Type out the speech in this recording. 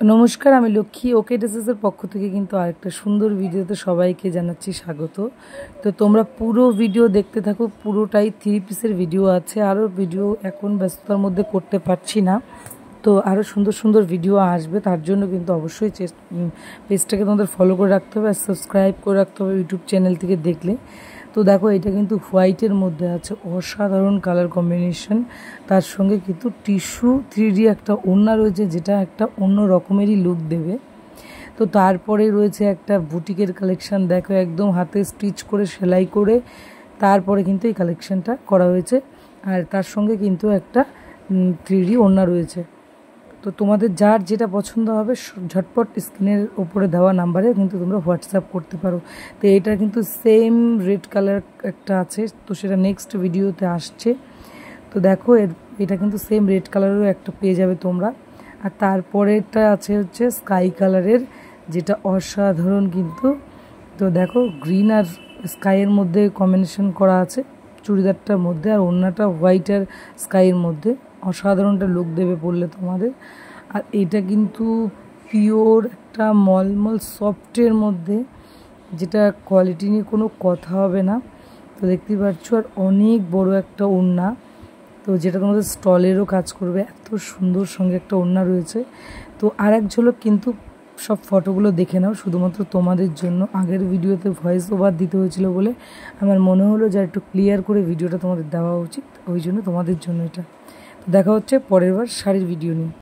নমস্কার, আমি লক্ষ্মী। ওকে ড্রেসেসের পক্ষ থেকে কিন্তু আরেকটা সুন্দর ভিডিওতে সবাইকে জানাচ্ছি স্বাগত। তো তোমরা পুরো ভিডিও দেখতে থাকো, পুরোটাই 3 পিসের ভিডিও আছে। আরও ভিডিও এখন ব্যস্ততার মধ্যে করতে পারছি না, তো আরও সুন্দর সুন্দর ভিডিও আসবে। তার জন্য কিন্তু অবশ্যই পেজটাকে তোমাদের ফলো করে রাখতে হবে আর সাবস্ক্রাইব করে রাখতে হবে ইউটিউব চ্যানেল থেকে দেখলে। তো দেখো, এটা কিন্তু হোয়াইটের মধ্যে আছে, অসাধারণ কালার কম্বিনেশন। তার সঙ্গে কিন্তু টিস্যু 3D একটা ওড়না রয়েছে, যেটা একটা অন্য রকমেরই লুক দেবে। তো তারপরে রয়েছে একটা বুটিকের কালেকশান। দেখো, একদম হাতে স্টিচ করে সেলাই করে তারপরে কিন্তু এই কালেকশানটা করা হয়েছে। আর তার সঙ্গে কিন্তু একটা 3D ওড়না রয়েছে। তো তোমাদের যার যেটা পছন্দ হবে ঝটপট স্ক্রিনের ওপরে দেওয়া নাম্বারে কিন্তু তোমরা হোয়াটসঅ্যাপ করতে পারো। তো এটা কিন্তু সেম রেড কালার একটা আছে, তো সেটা নেক্সট ভিডিওতে আসছে। তো দেখো, এটা কিন্তু সেম রেড কালারেরও একটা পেয়ে যাবে তোমরা। আর তারপরেটা আছে হচ্ছে স্কাই কালারের, যেটা অসাধারণ কিন্তু। তো দেখো, গ্রিন আর স্কাইয়ের মধ্যে কম্বিনেশন করা আছে চুড়িদারটার মধ্যে, আর ওড়নাটা হোয়াইট আর স্কাইয়ের মধ্যে। অসাধারণটা লুক দেবে পরলে তোমাদের। আর এটা কিন্তু পিওর একটা মলমল সফটের মধ্যে, যেটা কোয়ালিটি নিয়ে কোনো কথা হবে না। তো দেখতেই পাচ্ছ, আর অনেক বড় একটা ওড়না, তো যেটা তোমাদের স্টলেরও কাজ করবে। এত সুন্দর সঙ্গে একটা ওড়না রয়েছে। তো আর এক ঝলক কিন্তু সব ফটোগুলো দেখে নাও, শুধুমাত্র তোমাদের জন্য। আগের ভিডিওতে ভয়েস ওভার দিতে হয়েছিল বলে আমার মনে হলো যে একটু ক্লিয়ার করে ভিডিওটা তোমাদের দেওয়া উচিত, ওই জন্য তোমাদের জন্য এটা। তো দেখা হচ্ছে পরের বার শাড়ির ভিডিও নিয়ে।